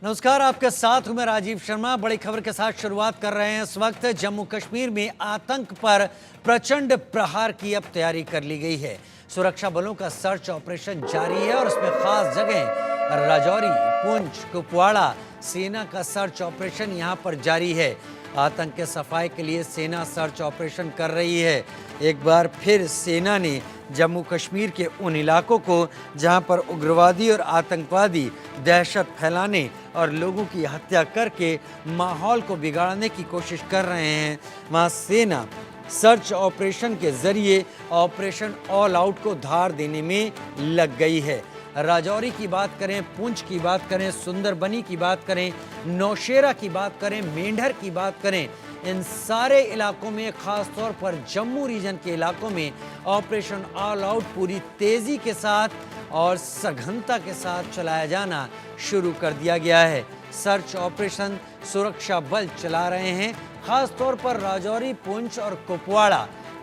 नमस्कार, आपके साथ हूं मैं राजीव शर्मा। बड़ी खबर के साथ शुरुआत कर रहे हैं। इस वक्त जम्मू कश्मीर में आतंक पर प्रचंड प्रहार की अब तैयारी कर ली गई है। सुरक्षा बलों का सर्च ऑपरेशन जारी है और उसमें खास जगह राजौरी, पुंछ, कुपवाड़ा सेना का सर्च ऑपरेशन यहां पर जारी है। आतंक के सफाई के लिए सेना सर्च ऑपरेशन कर रही है। एक बार फिर सेना ने जम्मू कश्मीर के उन इलाकों को जहां पर उग्रवादी और आतंकवादी दहशत फैलाने और लोगों की हत्या करके माहौल को बिगाड़ने की कोशिश कर रहे हैं, वहां सेना सर्च ऑपरेशन के जरिए ऑपरेशन ऑल आउट को धार देने में लग गई है। राजौरी की बात करें, पुंछ की बात करें, सुंदरबनी की बात करें, नौशेरा की बात करें, मेंढर की बात करें, इन सारे इलाकों में खास तौर पर जम्मू रीजन के इलाकों में ऑपरेशन ऑल आउट पूरी तेजी के साथ और सघनता के साथ चलाया जाना शुरू कर दिया गया है। सर्च ऑपरेशन सुरक्षा बल चला रहे हैं, खास तौर पर राजौरी, पुंछ और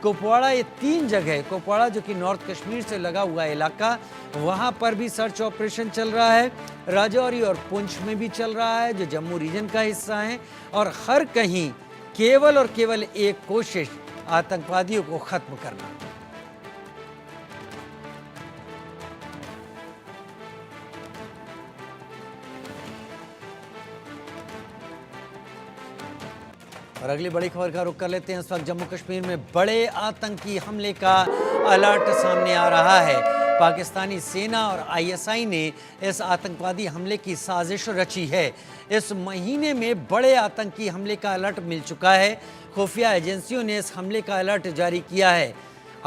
कुपवाड़ा ये तीन जगह, कुपवाड़ा जो कि नॉर्थ कश्मीर से लगा हुआ इलाका, वहाँ पर भी सर्च ऑपरेशन चल रहा है। राजौरी और पुंछ में भी चल रहा है जो जम्मू रीजन का हिस्सा है। और हर कहीं केवल और केवल एक कोशिश, आतंकवादियों को खत्म करना। और अगली बड़ी खबर का रुख कर लेते हैं। इस वक्त जम्मू कश्मीर में बड़े आतंकी हमले का अलर्ट सामने आ रहा है। पाकिस्तानी सेना और आईएसआई ने इस आतंकवादी हमले की साजिश रची है। इस महीने में बड़े आतंकी हमले का अलर्ट मिल चुका है। खुफिया एजेंसियों ने इस हमले का अलर्ट जारी किया है।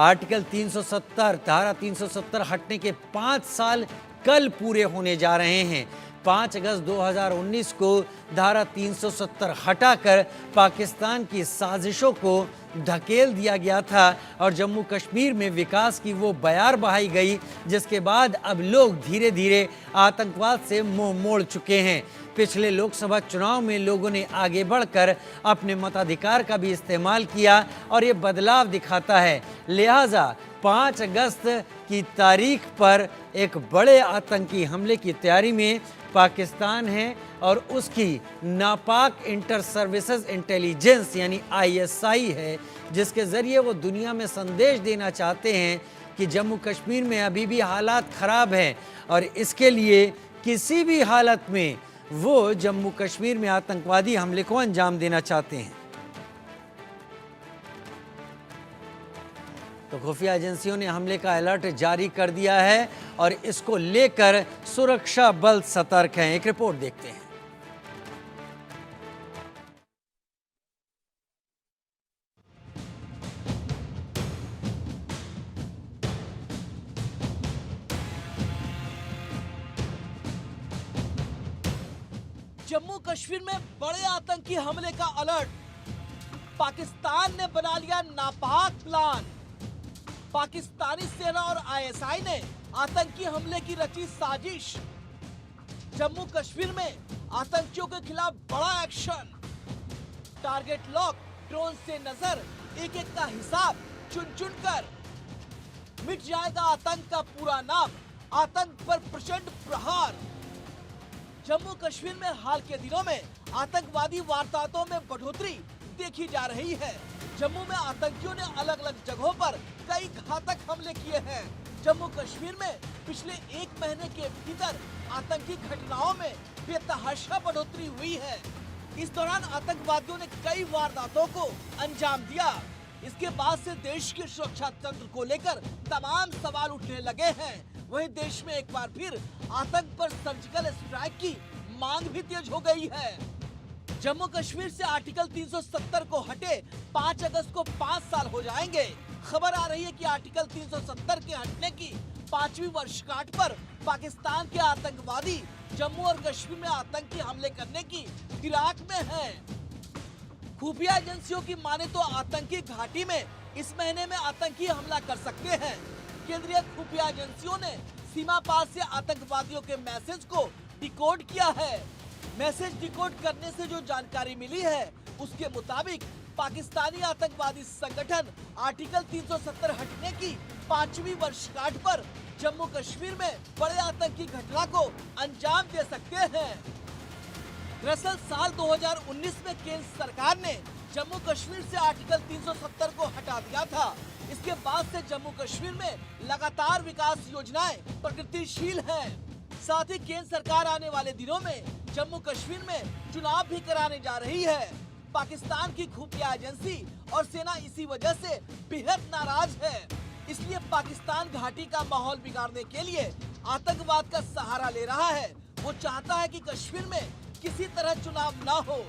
आर्टिकल 370, धारा 370 हटने के 5 साल कल पूरे होने जा रहे हैं। 5 अगस्त 2019 को धारा 370 हटाकर पाकिस्तान की साजिशों को धकेल दिया गया था और जम्मू कश्मीर में विकास की वो बयार बहाई गई, जिसके बाद अब लोग धीरे धीरे आतंकवाद से मुंह मोड़ चुके हैं। पिछले लोकसभा चुनाव में लोगों ने आगे बढ़कर अपने मताधिकार का भी इस्तेमाल किया और ये बदलाव दिखाता है। लिहाजा 5 अगस्त की तारीख पर एक बड़े आतंकी हमले की तैयारी में पाकिस्तान है और उसकी नापाक इंटर सर्विसेज इंटेलिजेंस यानी आईएसआई है, जिसके ज़रिए वो दुनिया में संदेश देना चाहते हैं कि जम्मू कश्मीर में अभी भी हालात ख़राब हैं और इसके लिए किसी भी हालत में वो जम्मू कश्मीर में आतंकवादी हमले को अंजाम देना चाहते हैं। तो खुफिया एजेंसियों ने हमले का अलर्ट जारी कर दिया है और इसको लेकर सुरक्षा बल सतर्क हैं। एक रिपोर्ट देखते हैं। जम्मू कश्मीर में बड़े आतंकी हमले का अलर्ट। पाकिस्तान ने बना लिया नापाक प्लान। पाकिस्तानी सेना और आईएसआई ने आतंकी हमले की रची साजिश। जम्मू कश्मीर में आतंकियों के खिलाफ बड़ा एक्शन। टारगेट लॉक, ड्रोन से नजर, एक एक का हिसाब चुन चुन कर। मिट जाएगा आतंक का पूरा नाम, आतंक पर प्रचंड प्रहार। जम्मू कश्मीर में हाल के दिनों में आतंकवादी वारदातों में बढ़ोतरी देखी जा रही है। जम्मू में आतंकियों ने अलग अलग जगहों पर कई घातक हमले किए हैं। जम्मू कश्मीर में पिछले 1 महीने के भीतर आतंकी घटनाओं में बेतहाशा बढ़ोतरी हुई है। इस दौरान आतंकवादियों ने कई वारदातों को अंजाम दिया। इसके बाद से देश के सुरक्षा तंत्र को लेकर तमाम सवाल उठने लगे हैं। वहीं देश में एक बार फिर आतंक पर सर्जिकल स्ट्राइक की मांग भी तेज हो गई है। जम्मू कश्मीर से आर्टिकल 370 को हटे 5 अगस्त को 5 साल हो जाएंगे। खबर आ रही है कि आर्टिकल 370 के हटने की 5वीं वर्षगांठ पर पाकिस्तान के आतंकवादी जम्मू और कश्मीर में आतंकी हमले करने की फिराक में हैं। खुफिया एजेंसियों की माने तो आतंकी घाटी में इस महीने में आतंकी हमला कर सकते हैं। केंद्रीय खुफिया एजेंसियों ने सीमा पार से आतंकवादियों के मैसेज को डिकोड किया है। मैसेज डिकोड करने से जो जानकारी मिली है उसके मुताबिक पाकिस्तानी आतंकवादी संगठन आर्टिकल 370 हटने की 5वीं वर्षगांठ पर जम्मू कश्मीर में बड़े आतंकी घटना को अंजाम दे सकते हैं। दरअसल साल 2019 में केंद्र सरकार ने जम्मू कश्मीर से आर्टिकल 370 को हटा दिया था। इसके बाद से जम्मू कश्मीर में लगातार विकास योजनाएं प्रगतिशील हैं। साथ ही केंद्र सरकार आने वाले दिनों में जम्मू कश्मीर में चुनाव भी कराने जा रही है। पाकिस्तान की खुफिया एजेंसी और सेना इसी वजह से बेहद नाराज है। इसलिए पाकिस्तान घाटी का माहौल बिगाड़ने के लिए आतंकवाद का सहारा ले रहा है। वो चाहता है कि कश्मीर में किसी तरह चुनाव न हो।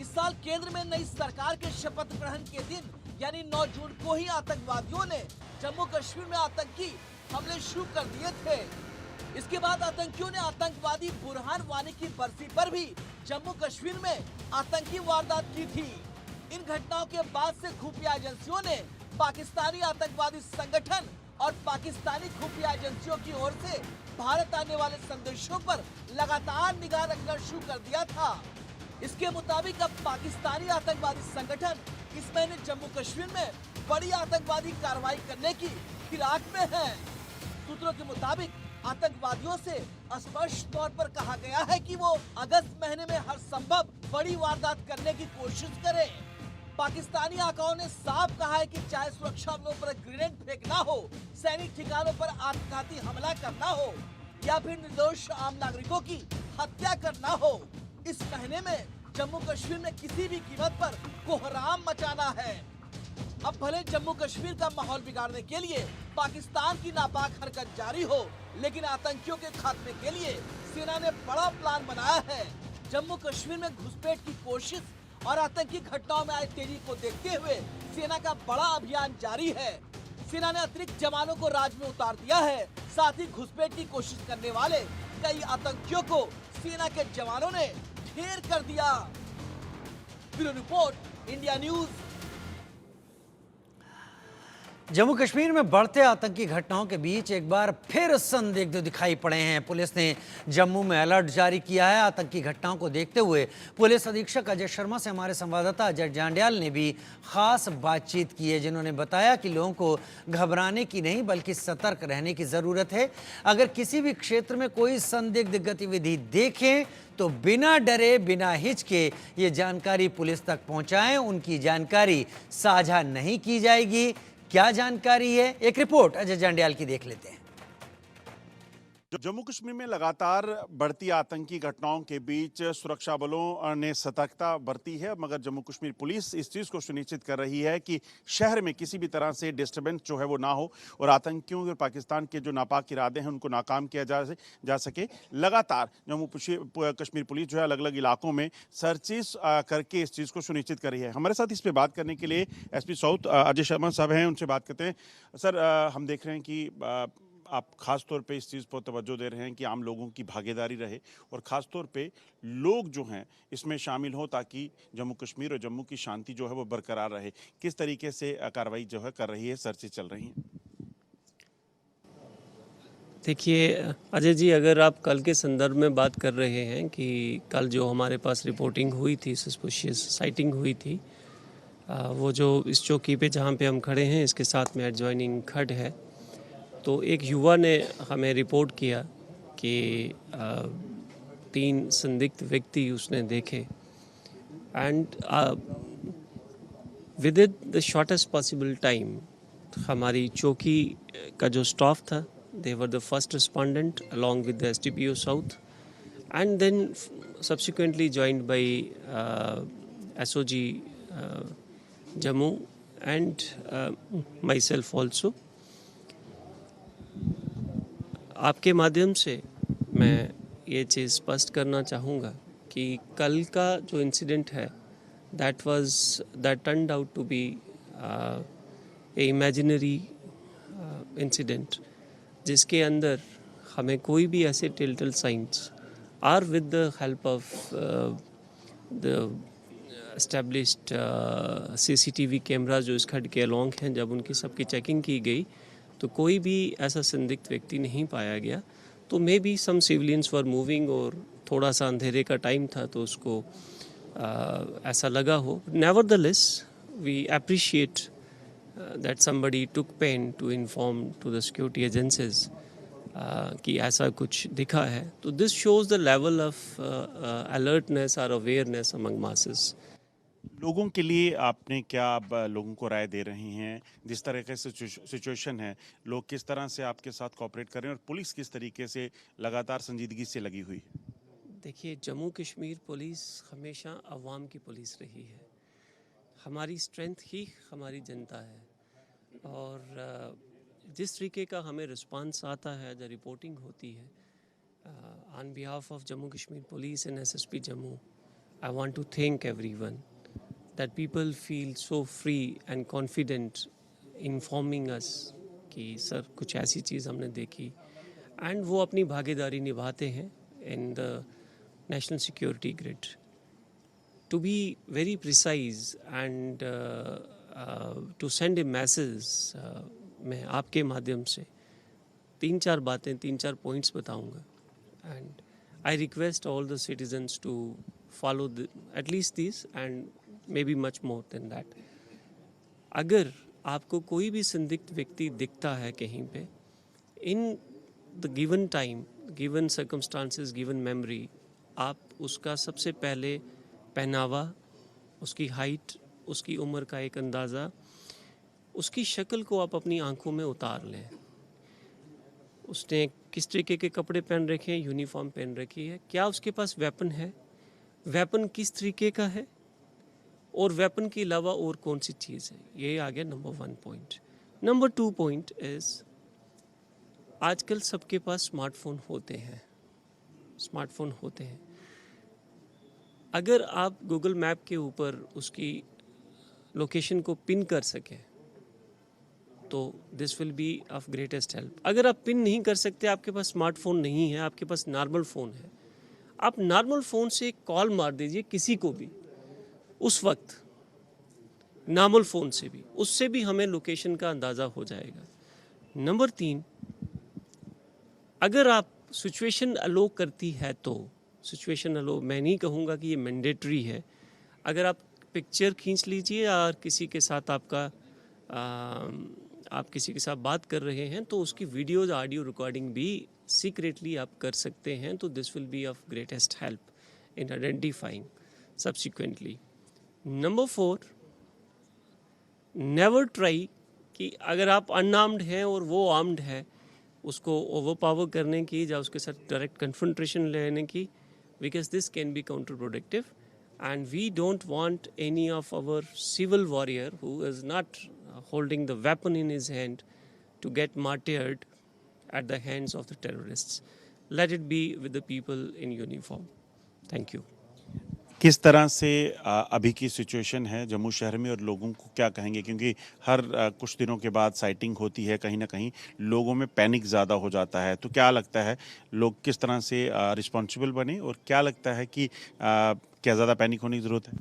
इस साल केंद्र में नई सरकार के शपथ ग्रहण के दिन यानी 9 जून को ही आतंकवादियों ने जम्मू कश्मीर में आतंकी हमले शुरू कर दिए थे। इसके बाद आतंकियों ने आतंकवादी बुरहान वानी की बरसी पर भी जम्मू कश्मीर में आतंकी वारदात की थी। इन घटनाओं के बाद से खुफिया एजेंसियों ने पाकिस्तानी आतंकवादी संगठन और पाकिस्तानी खुफिया एजेंसियों की ओर से भारत आने वाले संदेशों पर लगातार निगाह रखना शुरू कर दिया था। इसके मुताबिक अब पाकिस्तानी आतंकवादी संगठन इस महीने जम्मू कश्मीर में बड़ी आतंकवादी कार्रवाई करने की फिराक में है। सूत्रों के मुताबिक आतंकवादियों से स्पष्ट तौर पर कहा गया है कि वो अगस्त महीने में हर संभव बड़ी वारदात करने की कोशिश करें। पाकिस्तानी आकाओं ने साफ कहा है कि चाहे सुरक्षा बलों पर ग्रेनेड फेंकना हो, सैनिक ठिकानों पर आत्मघाती हमला करना हो या फिर निर्दोष आम नागरिकों की हत्या करना हो, इस महीने में जम्मू कश्मीर में किसी भी कीमत पर कोहराम मचाना है। अब भले जम्मू कश्मीर का माहौल बिगाड़ने के लिए पाकिस्तान की नापाक हरकत जारी हो, लेकिन आतंकियों के खात्मे के लिए सेना ने बड़ा प्लान बनाया है। जम्मू कश्मीर में घुसपैठ की कोशिश और आतंकी घटनाओं में आई तेजी को देखते हुए सेना का बड़ा अभियान जारी है। सेना ने अतिरिक्त जवानों को राज में उतार दिया है। साथ ही घुसपैठ की कोशिश करने वाले कई आतंकियों को सेना के जवानों ने ढेर कर दिया। Bureau report, India news. Jammu Kashmir में बढ़ते आतंकी घटनाओं के बीच एक बार फिर संदिग्ध दिखाई पड़े हैं। पुलिस ने जम्मू में अलर्ट जारी किया है। आतंकी घटनाओं को देखते हुए पुलिस अधीक्षक अजय शर्मा से हमारे संवाददाता अजय जांड्याल ने भी खास बातचीत की है, जिन्होंने बताया कि लोगों को घबराने की नहीं बल्कि सतर्क रहने की ज़रूरत है। अगर किसी भी क्षेत्र में कोई संदिग्ध गतिविधि देखें तो बिना डरे बिना हिचके ये जानकारी पुलिस तक पहुंचाएं। उनकी जानकारी साझा नहीं की जाएगी। क्या जानकारी है, एक रिपोर्ट अजय जांड्याल की देख लेते हैं। जम्मू कश्मीर में लगातार बढ़ती आतंकी घटनाओं के बीच सुरक्षा बलों ने सतर्कता बरती है, मगर जम्मू कश्मीर पुलिस इस चीज़ को सुनिश्चित कर रही है कि शहर में किसी भी तरह से डिस्टर्बेंस जो है वो ना हो और आतंकियों और पाकिस्तान के जो नापाक इरादे हैं उनको नाकाम किया जा सके। लगातार जम्मू कश्मीर पुलिस जो है अलग अलग इलाकों में सर्चिस करके इस चीज़ को सुनिश्चित कर रही है। हमारे साथ इस पर बात करने के लिए SP साउथ अजय शर्मा साहब हैं, उनसे बात करते हैं। सर, हम देख रहे हैं कि आप खास तौर पे इस चीज़ पर तवज्जो दे रहे हैं कि आम लोगों की भागीदारी रहे और ख़ास तौर पे लोग जो हैं इसमें शामिल हों ताकि जम्मू कश्मीर और जम्मू की शांति जो है वो बरकरार रहे। किस तरीके से कार्रवाई जो है कर रही है, सर्चेज चल रही हैं? देखिए अजय जी, अगर आप कल के संदर्भ में बात कर रहे हैं कि कल जो हमारे पास रिपोर्टिंग हुई थी, सस्पिशियस साइटिंग हुई थी, वो जो इस चौकी पे जहाँ पे हम खड़े हैं इसके साथ में एडजॉइनिंग खड है, तो एक युवा ने हमें रिपोर्ट किया कि 3 संदिग्ध व्यक्ति उसने देखे and with in the shortest possible time हमारी चौकी का जो स्टाफ था, they were the first respondent along with the STPO South and then subsequently joined by SOG Jammu and myself also. आपके माध्यम से मैं ये चीज़ स्पष्ट करना चाहूँगा कि कल का जो इंसिडेंट है that turned out to be a imaginary incident, जिसके अंदर हमें कोई भी ऐसे टेलटेल साइंस और with the help of the established CCTV camera जो इस खड के अलॉन्ग हैं, जब उनकी सबकी चेकिंग की गई तो कोई भी ऐसा संदिग्ध व्यक्ति नहीं पाया गया। तो maybe some civilians were moving और थोड़ा सा अंधेरे का टाइम था तो उसको ऐसा लगा हो। Nevertheless we appreciate that somebody took pain to inform to the security agencies कि ऐसा कुछ दिखा है, तो this shows the level of alertness और अवेयरनेस अमंग मासेस। लोगों के लिए आपने क्या अब लोगों को राय दे रही हैं? जिस तरह के सिचुएशन है, लोग किस तरह से आपके साथ कोऑपरेट कर रहे हैं और पुलिस किस तरीके से लगातार संजीदगी से लगी हुई है? देखिए, जम्मू कश्मीर पुलिस हमेशा अवाम की पुलिस रही है। हमारी स्ट्रेंथ ही हमारी जनता है, और जिस तरीके का हमें रिस्पांस आता है, जो रिपोर्टिंग होती है on behalf of Jammu Kashmir police and SSP Jammu, I want to thank everyone that people feel so free and confident informing us कि सर कुछ ऐसी चीज़ हमने देखी, एंड वो अपनी भागीदारी निभाते हैं in the national security grid. To be very precise and to send a message, मैं आपके माध्यम से 3-4 बातें, 3-4 पॉइंट्स बताऊंगा, and I request all the citizens to follow at least this and maybe much more than that. अगर आपको कोई भी संदिग्ध व्यक्ति दिखता है कहीं पे, in the given time, given circumstances, given memory, आप उसका सबसे पहले पहनावा, उसकी हाइट, उसकी उम्र का एक अंदाज़ा, उसकी शक्ल को आप अपनी आंखों में उतार लें। उसने किस तरीके के कपड़े पहन रखे हैं, यूनिफॉर्म पहन रखी है, क्या उसके पास वेपन है, वेपन किस तरीके का है, और वेपन के अलावा और कौन सी चीज़ है। ये आ गया number 1 point. Number 2 point is, आजकल सबके पास स्मार्टफोन होते हैं, स्मार्टफोन होते हैं। अगर आप गूगल मैप के ऊपर उसकी लोकेशन को पिन कर सकें तो this will be of greatest help. अगर आप पिन नहीं कर सकते, आपके पास स्मार्टफोन नहीं है, आपके पास नॉर्मल फ़ोन है, आप नॉर्मल फ़ोन से कॉल मार दीजिए किसी को भी, उस वक्त नॉर्मल फ़ोन से भी, उससे भी हमें लोकेशन का अंदाज़ा हो जाएगा। नंबर 3, अगर आप सिचुएशन अलो करती है तो, सिचुएशन अलो मैं नहीं कहूँगा कि ये मैंडेटरी है, अगर आप पिक्चर खींच लीजिए और किसी के साथ आप किसी के साथ बात कर रहे हैं तो उसकी वीडियोज, ऑडियो रिकॉर्डिंग भी सीक्रेटली आप कर सकते हैं, तो this will be of greatest help in identifying subsequently. Number 4, never try कि अगर आप अनआर्म्ड हैं और वो आर्म्ड है, उसको ओवरपावर करने की या उसके साथ डायरेक्ट कन्फ्रंटेशन लेने की, because this can be counter productive, and we don't want any of our civil warrior who is not holding the weapon in his hand to get martyred at the hands of the terrorists. Let it be with the people in uniform. Thank you. किस तरह से अभी की situation है जम्मू शहर में, और लोगों को क्या कहेंगे? क्योंकि हर कुछ दिनों के बाद साइटिंग होती है, कहीं ना कहीं लोगों में पैनिक ज़्यादा हो जाता है, तो क्या लगता है लोग किस तरह से रिस्पॉन्सिबल बने, और क्या लगता है कि क्या ज़्यादा पैनिक होने की ज़रूरत है?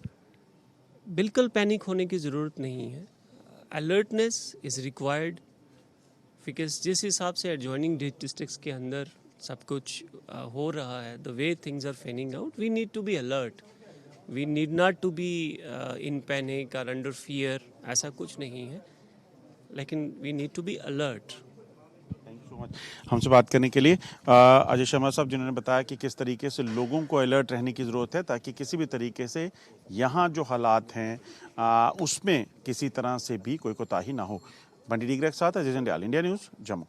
बिल्कुल पैनिक होने की ज़रूरत नहीं है। अलर्टनेस इज़ रिक्वायर्ड, बिकॉज जिस हिसाब से एडजॉइनिंग डिस्ट्रिक्ट्स के अंदर सब कुछ हो रहा है, the way things are fanning out, we need to be alert, we need not to be in panic और अंडर फियर, ऐसा कुछ नहीं है, लेकिन we need to be alert. Thank you so much हमसे बात करने के लिए। अजय शर्मा साहब, जिन्होंने बताया कि किस तरीके से लोगों को अलर्ट रहने की ज़रूरत है ताकि किसी भी तरीके से यहाँ जो हालात हैं उसमें किसी तरह से भी कोई कोताही ना हो। बंटी डीगरा के साथ अजय जंडियाल, इंडिया न्यूज़, जम्मू।